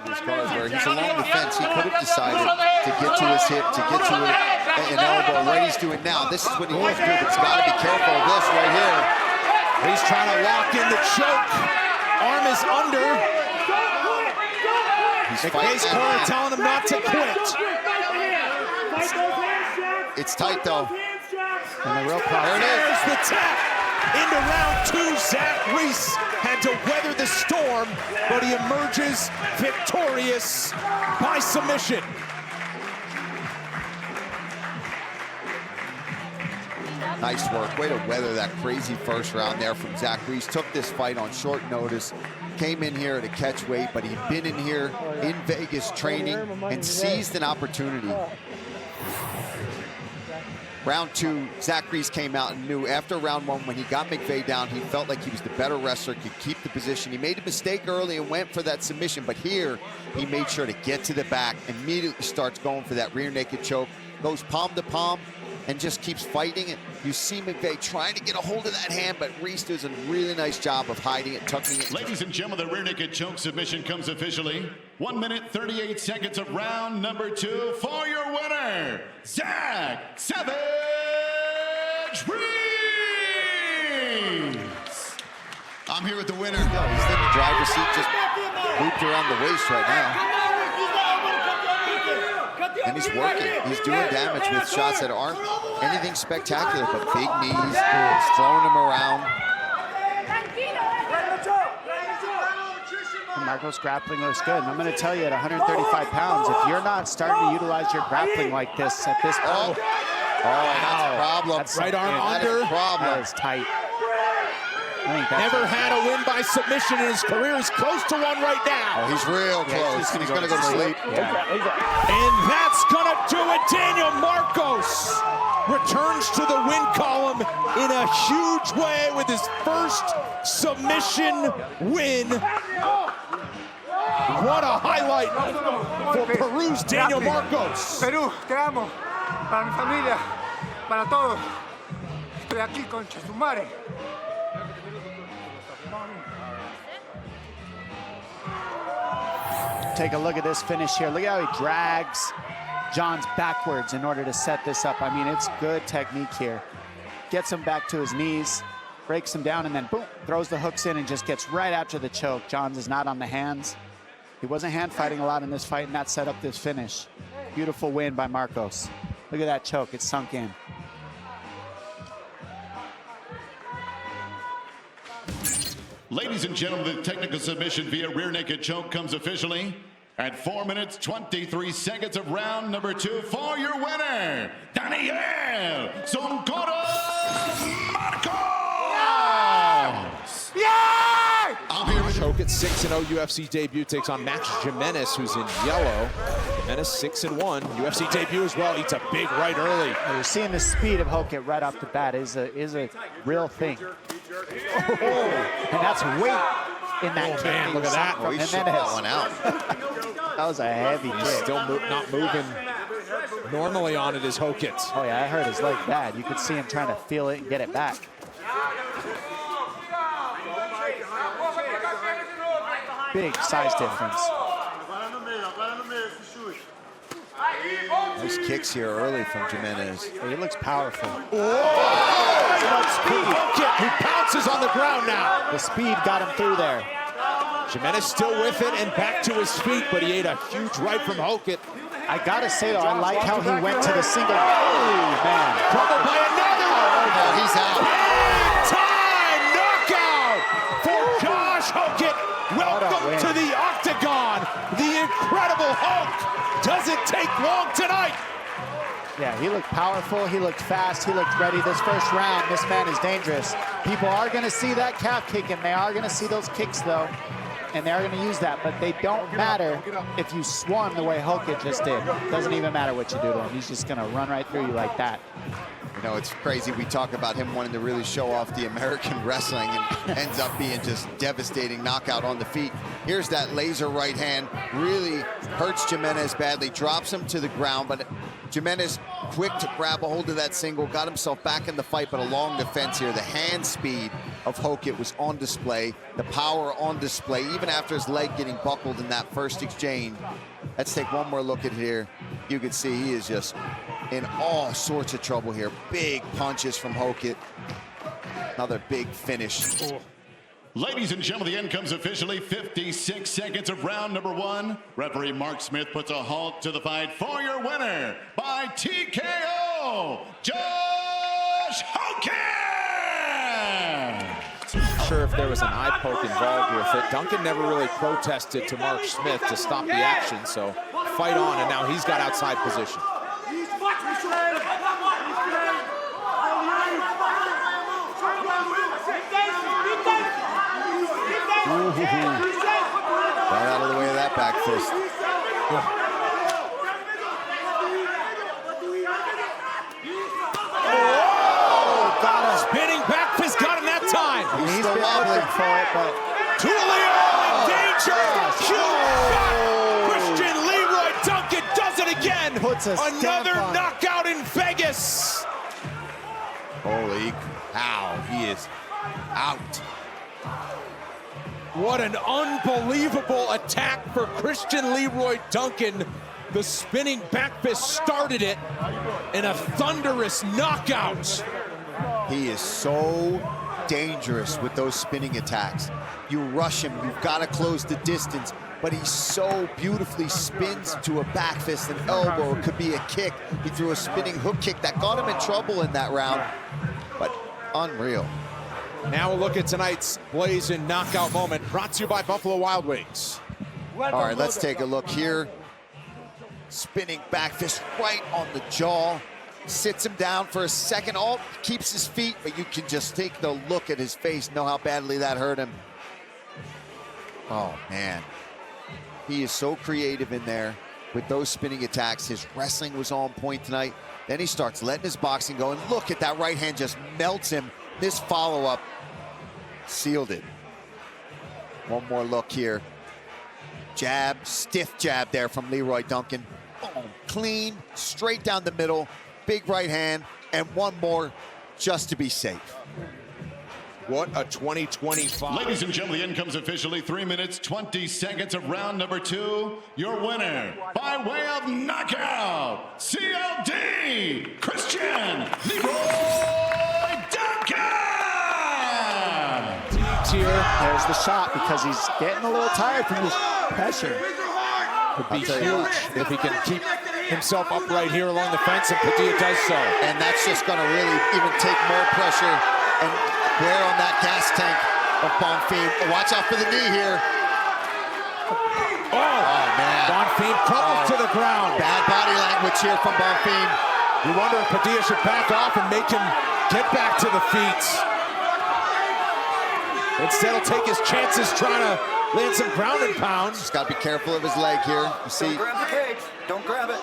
This guard where he's along the fence. He could have decided to get to his hip, to get to an elbow. What he's doing now, this is what he wants to do, but he's got to be careful of this right here. He's trying to lock in the choke. Arm is under. McVey's corner telling him not to quit. It's tight though. And the real problem. There's the tap. Into round 2, Zach Reese had to weather the storm, but he emerges victorious by submission. Nice work. Way to weather that crazy first round there from Zach Reese. Took this fight on short notice. Came in here to catch weight, but he'd been in here in Vegas training and seized an opportunity. Round 2, Zach Reese came out and knew after round 1, when he got McVey down, he felt like he was the better wrestler, could keep the position. He made a mistake early and went for that submission, but here he made sure to get to the back, immediately starts going for that rear naked choke, goes palm to palm, and just keeps fighting it. You see McVey trying to get a hold of that hand, but Reese does a really nice job of hiding it, tucking it. Ladies and gentlemen, the rear naked choke submission comes officially. 1 minute, 38 seconds of round number 2 for your winner, Zach "Savage" Reese. I'm here with the winner. He's in the driver's seat, just looped around the waist right now. And he's working. He's doing damage with shots that aren't anything spectacular, but big knees, he's throwing him around. Marco's grappling looks good. And I'm going to tell you, at 135 pounds, if you're not starting to utilize your grappling like this at this point, that's a problem. That's right arm under. That is tight. Never had a win by submission in his career. He's close to one right now. Oh, he's real close. He's going to go to sleep. And that's going to do it. Daniel Marcos returns to the win column in a huge way with his first submission win. What a highlight for Peru's Daniel Marcos. Perú, te amo. Para mi familia, para todos. Estoy aquí, concha su madre. Take a look at this finish here. Look how he drags Johns backwards in order to set this up. I mean, it's good technique here. Gets him back to his knees, breaks him down, and then boom, throws the hooks in and just gets right after the choke. Johns is not on the hands. He wasn't hand fighting a lot in this fight, and that set up this finish. Beautiful win by Marcos. Look at that choke, it's sunk in. Ladies and gentlemen, the technical submission via rear naked choke comes officially at 4 minutes, 23 seconds of round number 2 for your winner, Daniel Marcos. Yeah! I'm here with Hokit, 6-0 UFC debut, takes on Max Gimenis, who's in yellow. Gimenis 6-1 UFC debut as well. Eats a big right early. You're seeing the speed of Hokit right off the bat is a real thing. And that's weight in that kick. Man, look at that. Oh, he shook that one out. That was a heavy He's kick. still not moving normally on it is Hokit. Oh yeah, I heard his leg bad. You could see him trying to feel it and get it back. Big size difference. Nice kicks here early from Gimenis. He looks powerful. Speed. Hokit, who pounces on the ground now. The speed got him through there. Gimenis still with it and back to his feet, but he ate a huge right from Hokit. I gotta say though, I like how he went to the single. Oh man. Troubled by another. Oh, he's out. Big time knockout for Josh Hokit. Welcome to the octagon. The Incredible Hulk. Doesn't take long tonight. Yeah, he looked powerful, he looked fast, he looked ready. This first round, this man is dangerous. People are gonna see that calf kick, and they are gonna see those kicks though, and they are gonna use that, but they don't matter if you swarm the way Hokit just did. Doesn't even matter what you do to him. He's just gonna run right through you like that. You know, it's crazy. We talk about him wanting to really show off the American wrestling and ends up being just devastating knockout on the feet. Here's that laser right hand. Really hurts Gimenis badly, drops him to the ground, but Gimenis quick to grab a hold of that single, got himself back in the fight, but along the fence here. The hand speed of Hokit was on display, the power on display, even after his leg getting buckled in that first exchange. Let's take one more look at here. You can see he is just in all sorts of trouble here. Big punches from Hokit. Another big finish. Ladies and gentlemen, the end comes officially. 56 seconds of round number 1. Referee Mark Smith puts a halt to the fight for your winner by TKO, Josh Hokit! Not sure if there was an eye poke involved with it. Ducan never really protested to Mark Smith to stop the action, so fight on, and now he's got outside position. Right out of the way of that back fist. Oh, got him. Spinning back fist, got him that time. He's been looking for it, but Tulio in danger. Huge shot. Christian Leroy Ducan does it again. Puts a Another stamp on it. knockout in Vegas. Holy cow, he is out. What an unbelievable attack for Christian Leroy Ducan. The spinning back fist started it in a thunderous knockout. He is so dangerous with those spinning attacks. You rush him, you've got to close the distance, but he so beautifully spins to a back fist, an elbow, it could be a kick. He threw a spinning hook kick that got him in trouble in that round, but unreal. Now a look at tonight's blazing knockout moment, brought to you by Buffalo Wild Wings. All right, let's take a look here. Spinning back fist right on the jaw. Sits him down for a second. Oh, keeps his feet, but you can just take the look at his face, know how badly that hurt him. Oh, man. He is so creative in there with those spinning attacks. His wrestling was on point tonight. Then he starts letting his boxing go, and look at that right hand just melts him. This follow-up sealed it. One more look here. Jab, stiff jab there from Leroy Ducan. Boom, clean, straight down the middle, big right hand, and one more just to be safe. What a 2025. Ladies and gentlemen, the end comes officially. 3 minutes, 20 seconds of round number 2. Your winner, by way of knockout, CLD, Christian Leroy Ducan! there's the shot because he's getting a little tired from this pressure. Would be huge if he can keep himself upright here along the fence, and Padilla does so. And that's just going to really even take more pressure and wear on that gas tank of Bonfim. Watch out for the knee here. Oh, man. Bonfim crumbles to the ground. Bad body language here from Bonfim. You wonder if Padilla should back off and make him get back to the feet. Instead, he'll take his chances trying to land some ground and pound. Just got to be careful of his leg here. You see, Don't grab the cage. Don't grab it.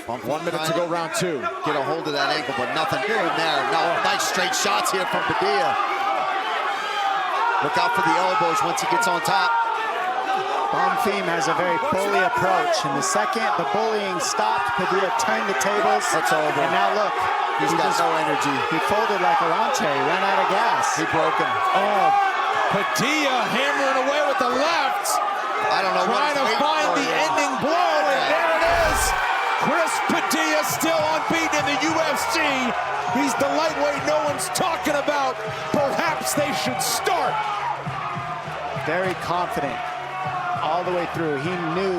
1 minute to go, round 2. get a hold of that ankle, but nothing doing there. No, nice straight shots here from Padilla. Look out for the elbows once he gets on top. Bonfim has a very bully approach. And the second the bullying stopped, Padilla turned the tables. That's over. And now look, He's got no energy. he folded like a launch. He ran out of gas. He broke him. Oh, Padilla hammering away with the left. I don't know Trying to find the ending blow, and there it is. Chris Padilla still unbeaten in the UFC. He's the lightweight no one's talking about. Perhaps they should start. Very confident all the way through. He knew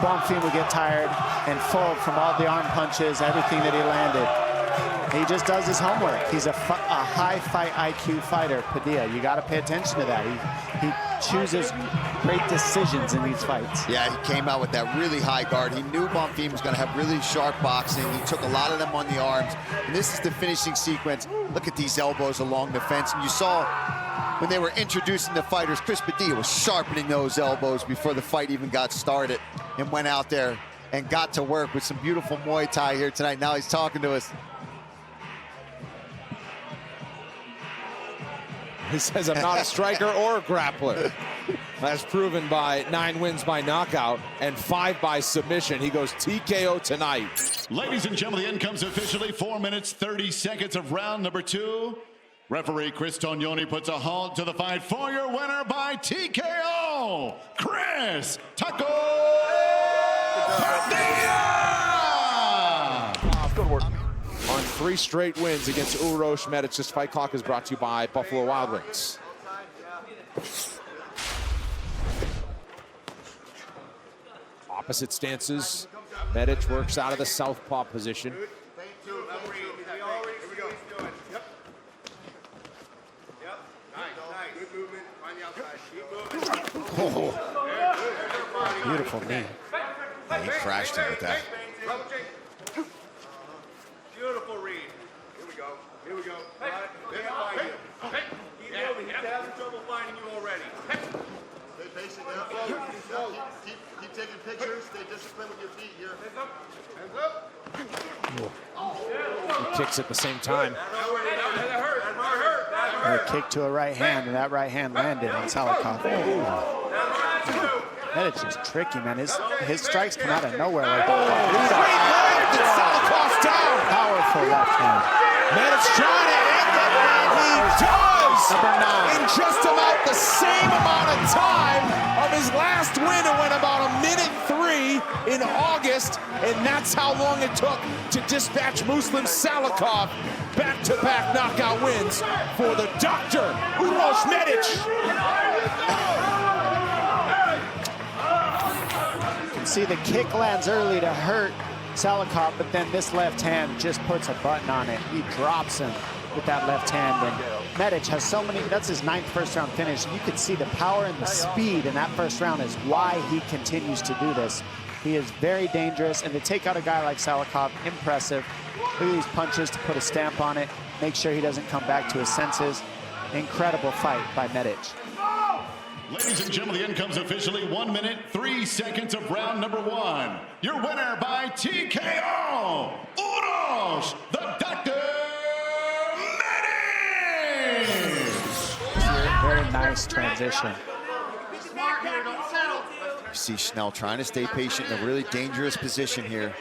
Bonfim would get tired and fold from all the arm punches, everything that he landed. He just does his homework. He's a high fight IQ fighter, Padilla. You got to pay attention to that. He chooses great decisions in these fights. Yeah, he came out with that really high guard. He knew Bonfim was going to have really sharp boxing. He took a lot of them on the arms. And this is the finishing sequence. Look at these elbows along the fence. And you saw when they were introducing the fighters, Chris Padilla was sharpening those elbows before the fight even got started and went out there and got to work with some beautiful Muay Thai here tonight. Now he's talking to us. He says, I'm not a striker or a grappler. That's proven by 9 wins by knockout and 5 by submission. He goes TKO tonight. Ladies and gentlemen, the end comes officially. 4 minutes, 30 seconds of round number 2. Referee Chris Tognoni puts a halt to the fight for your winner by TKO, Chris Taco Padilla! Good work. On 3 straight wins against Uros Medic. This Fight Clock is brought to you by Buffalo Wild Wings. Opposite stances. Medic works out of the southpaw position. Oh, beautiful knee. Yeah, he crashed him with that. Beautiful read. Here we go. Here we go. Hey. Keep moving. He's having trouble finding you already. Stay patient now. Keep taking pictures. Stay disciplined with your feet here. Hands up. He kicks at the same time. A kick to a right hand, and that right hand landed on Salikhov. That is just tricky, man. His strikes come out of nowhere like that. Salikhov's down. Powerful left hand. Medic's trying to end it, and he does! Number 9. In just about the same amount of time of his last win. It went about 1:03 in August, and that's how long it took to dispatch Muslim Salikhov. Back-to-back knockout wins for the Dr. Uros Medic. You can see the kick lands early to hurt Salikhov, but then this left hand just puts a button on it. He drops him with that left hand, and Medic has so many. That's his 9th first-round finish. You can see the power and the speed in that first round is why he continues to do this. He is very dangerous, and to take out a guy like Salikhov, impressive. Look at these punches to put a stamp on it, make sure he doesn't come back to his senses. Incredible fight by Medic. Ladies and gentlemen, the end comes officially 1 minute, 3 seconds of round number 1. Your winner by TKO, Uros, the Dr. Medic! Very nice transition. You see Schnell trying to stay patient in a really dangerous position here.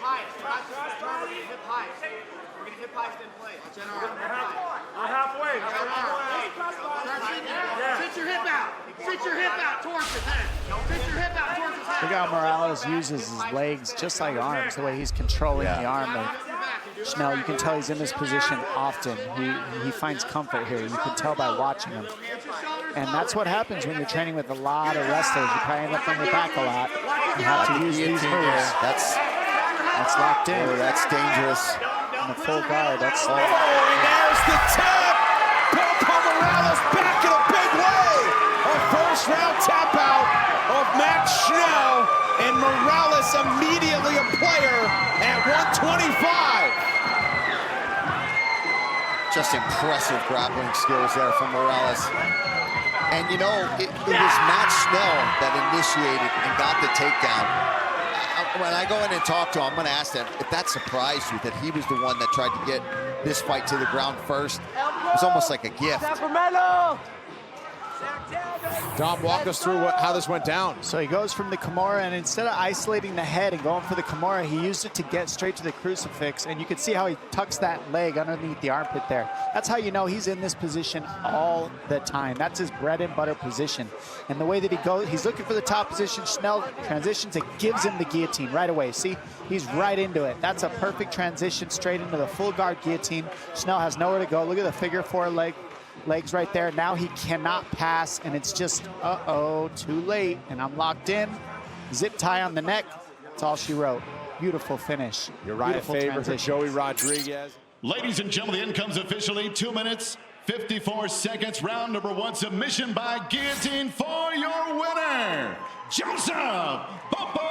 Sit your hip out. Sit your hip out towards his head. Sit your hip out towards his head. Look how Morales uses his legs just like arms, the way he's controlling the arm. Schnell, you can tell he's in this position often. He finds comfort here. You can tell by watching him. And that's what happens when you're training with a lot of wrestlers. You probably end up on your back a lot. You have to use these moves. That's locked in. Oh, that's dangerous. In the full guard. That's Oh, and there's the tap. Morales back in a big way. A first-round tap out of Max Schnell, and Morales immediately a player at 125. Just impressive grappling skills there from Morales. And you know, it was Matt Schnell that initiated and got the takedown. When I go in and talk to him, I'm going to ask him if that surprised you, that he was the one that tried to get this fight to the ground first. It was almost like a gift. Dom, walk us through how this went down. So he goes from the Kimura, and instead of isolating the head and going for the Kimura, he used it to get straight to the crucifix, and you can see how he tucks that leg underneath the armpit there. That's how you know he's in this position all the time. That's his bread and butter position. And the way that he goes, he's looking for the top position. Schnell transitions, it gives him the guillotine right away. See, he's right into it. That's a perfect transition straight into the full guard guillotine. Schnell has nowhere to go. Look at the figure 4 legs right there. Now he cannot pass, and it's just, too late. And I'm locked in. Zip tie on the neck. That's all she wrote. Beautiful finish. Uriah Faber, Joey Rodriguez. Ladies and gentlemen, the end comes officially 2 minutes, 54 seconds. Round number 1, submission by guillotine for your winner, Joseph Bumpo!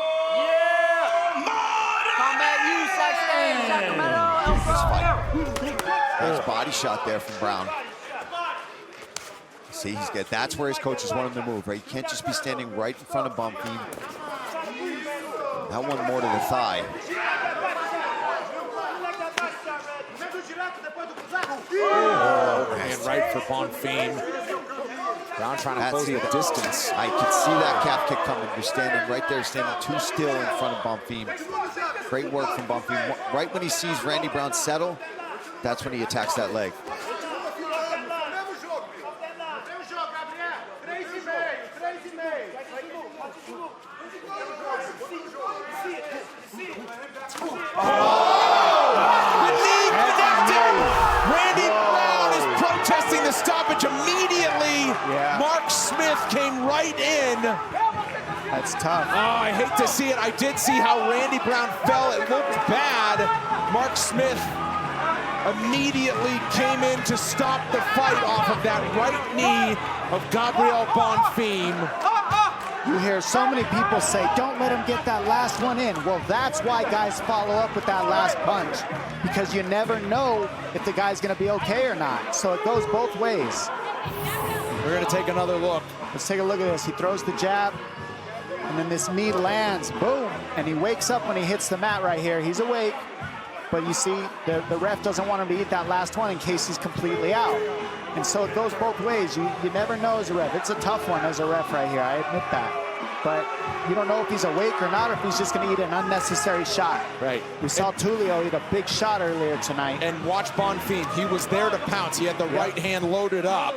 Nice body shot there from Brown. See, he's good. That's where his coaches want him to move, right? You can't just be standing right in front of Bonfim. That one more to the thigh. And right for Bonfim. Brown trying to close the distance. I could see that calf kick coming. You're standing right there, standing too still in front of Bonfim. Great work from Bonfim. Right when he sees Randy Brown settle, that's when he attacks that leg. The knee connected. Randy Brown is protesting the stoppage immediately. Yeah. Mark Smith came right in. That's tough. Oh, I hate to see it. I did see how Randy Brown fell. It looked bad. Mark Smith immediately came in to stop the fight off of that right knee of Gabriel Bonfim. You hear so many people say, don't let him get that last one in. Well, that's why guys follow up with that last punch, because you never know if the guy's gonna be okay or not. So it goes both ways. We're gonna take another look. Let's take a look at this. He throws the jab, and then this knee lands, boom, and he wakes up when he hits the mat right here. He's awake, but you see, the ref doesn't want him to eat that last one in case he's completely out. And so it goes both ways. You never know as a ref. It's a tough one as a ref right here, I admit that. But you don't know if he's awake or not, or if he's just gonna eat an unnecessary shot. Right. We saw Tulio eat a big shot earlier tonight. And watch Bonfim. He was there to pounce. He had the right hand loaded up.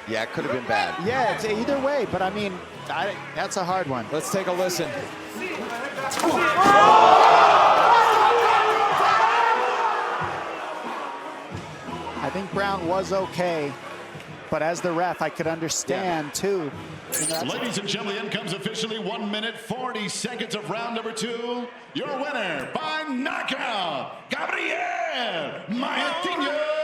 Yeah, it could have been bad. Yeah, it's either way, but I mean, that's a hard one. Let's take a listen. I think Brown was okay, but as the ref, I could understand too. You know, Ladies and gentlemen, the end comes officially 1 minute, 40 seconds of round number 2. Your winner by knockout, Gabriel Martinez.